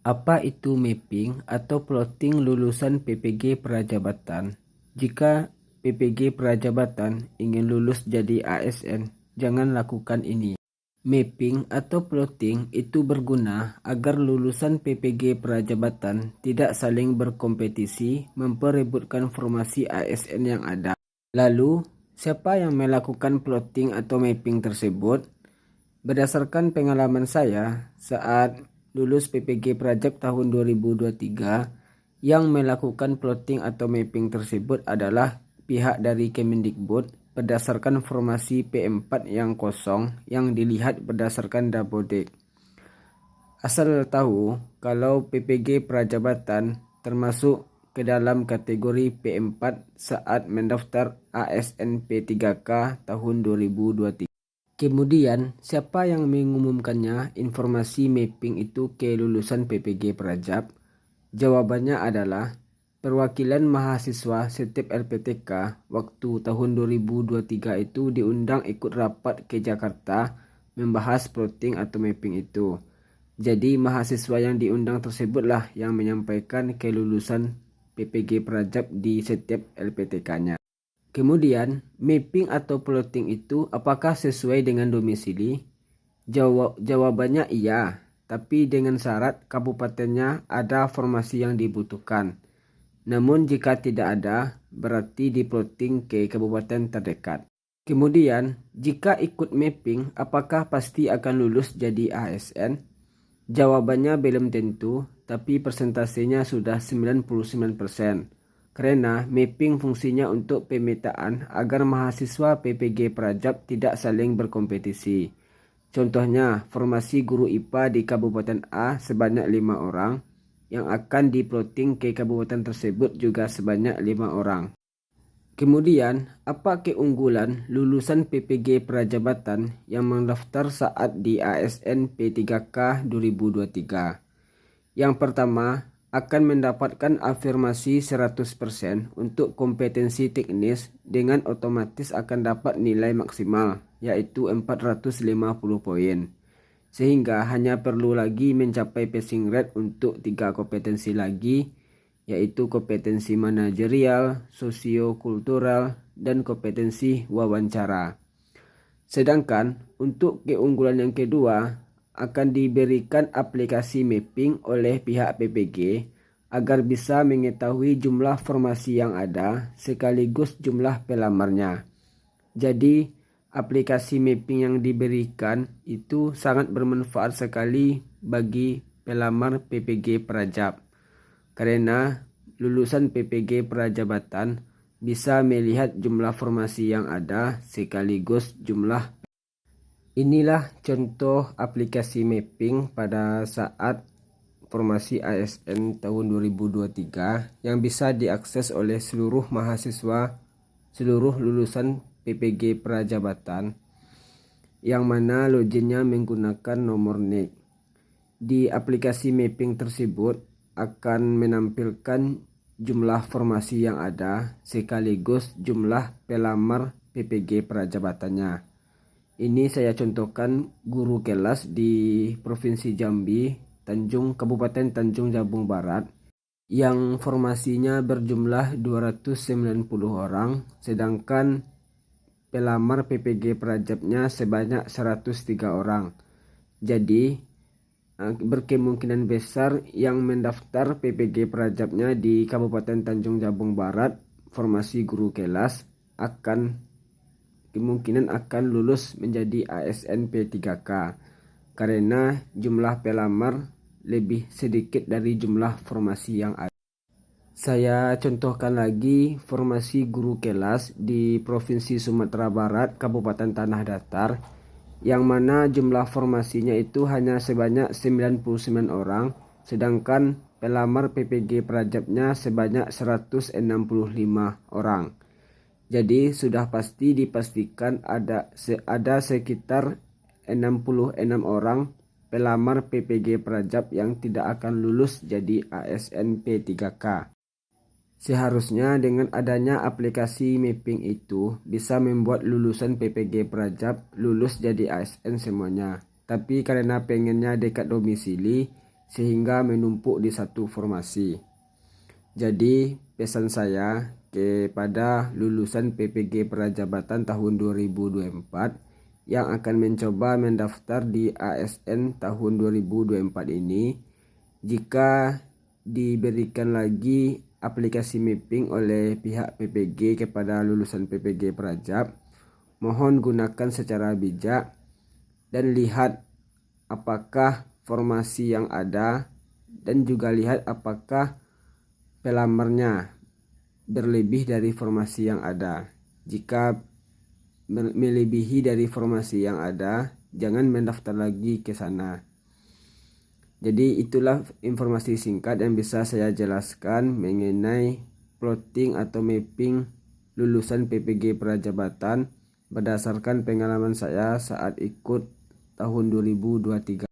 Apa itu mapping atau plotting lulusan PPG Prajabatan? Jika PPG Prajabatan ingin lulus jadi ASN, jangan lakukan ini. Mapping atau plotting itu berguna agar lulusan PPG Prajabatan tidak saling berkompetisi memperebutkan formasi ASN yang ada. Lalu, siapa yang melakukan plotting atau mapping tersebut? Berdasarkan pengalaman saya saat lulus PPG Prajab tahun 2023, yang melakukan plotting atau mapping tersebut adalah pihak dari Kemendikbud berdasarkan formasi P4 yang kosong yang dilihat berdasarkan Dapodik. Asal tahu kalau PPG Prajabatan termasuk ke dalam kategori P4 saat mendaftar ASN P3K tahun 2023. Kemudian, siapa yang mengumumkannya informasi mapping itu ke lulusan PPG Prajab? Jawabannya adalah perwakilan mahasiswa setiap LPTK waktu tahun 2023 itu diundang ikut rapat ke Jakarta membahas plotting atau mapping itu. Jadi mahasiswa yang diundang tersebutlah yang menyampaikan ke lulusan PPG Prajab di setiap LPTK-nya. Kemudian, mapping atau plotting itu apakah sesuai dengan domisili? Jawabannya iya, tapi dengan syarat kabupatennya ada formasi yang dibutuhkan. Namun jika tidak ada, berarti diplotting ke kabupaten terdekat. Kemudian, jika ikut mapping, apakah pasti akan lulus jadi ASN? Jawabannya belum tentu, tapi persentasenya sudah 99%. Karena mapping fungsinya untuk pemetaan agar mahasiswa PPG Prajab tidak saling berkompetisi. Contohnya, formasi guru IPA di Kabupaten A sebanyak 5 orang, yang akan diplotting ke kabupaten tersebut juga sebanyak 5 orang. Kemudian, apa keunggulan lulusan PPG Prajabatan yang mendaftar saat di ASN P3K 2023? Yang pertama, akan mendapatkan afirmasi 100% untuk kompetensi teknis dengan otomatis akan dapat nilai maksimal, yaitu 450 poin. Sehingga hanya perlu lagi mencapai passing rate untuk 3 kompetensi lagi, yaitu kompetensi manajerial, sosiokultural, dan kompetensi wawancara. Sedangkan untuk keunggulan yang kedua, akan diberikan aplikasi mapping oleh pihak PPG agar bisa mengetahui jumlah formasi yang ada sekaligus jumlah pelamarnya. Jadi, aplikasi mapping yang diberikan itu sangat bermanfaat sekali bagi pelamar PPG Prajab. Karena lulusan PPG Prajabatan bisa melihat jumlah formasi yang ada sekaligus jumlah. Inilah contoh aplikasi mapping pada saat formasi ASN tahun 2023 yang bisa diakses oleh seluruh mahasiswa seluruh lulusan PPG Prajabatan, yang mana loginnya menggunakan nomor NIK. Di aplikasi mapping tersebut akan menampilkan jumlah formasi yang ada sekaligus jumlah pelamar PPG Prajabatannya. Ini saya contohkan guru kelas di Provinsi Jambi, Kabupaten Tanjung Jabung Barat, yang formasinya berjumlah 290 orang, sedangkan pelamar PPG Prajabnya sebanyak 103 orang. Jadi, berkemungkinan besar yang mendaftar PPG Prajabnya di Kabupaten Tanjung Jabung Barat, formasi guru kelas, kemungkinan akan lulus menjadi ASN P3K karena jumlah pelamar lebih sedikit dari jumlah formasi yang ada. Saya contohkan lagi formasi guru kelas di Provinsi Sumatera Barat, Kabupaten Tanah Datar, yang mana jumlah formasinya itu hanya sebanyak 99 orang, sedangkan pelamar PPG Prajabnya sebanyak 165 orang. Jadi sudah pasti dipastikan ada sekitar 66 orang pelamar PPG Prajab yang tidak akan lulus jadi ASN P3K. Seharusnya dengan adanya aplikasi mapping itu bisa membuat lulusan PPG Prajab lulus jadi ASN semuanya. Tapi karena pengennya dekat domisili, sehingga menumpuk di satu formasi. Jadi pesan saya kepada lulusan PPG Prajabatan tahun 2024 yang akan mencoba mendaftar di ASN tahun 2024 ini, jika diberikan lagi aplikasi mapping oleh pihak PPG kepada lulusan PPG Prajab, mohon gunakan secara bijak dan lihat apakah formasi yang ada dan juga lihat apakah pelamarnya berlebih dari formasi yang ada. Jika melebihi dari formasi yang ada, jangan mendaftar lagi ke sana. Jadi itulah informasi singkat yang bisa saya jelaskan mengenai plotting atau mapping lulusan PPG Prajabatan berdasarkan pengalaman saya saat ikut tahun 2023.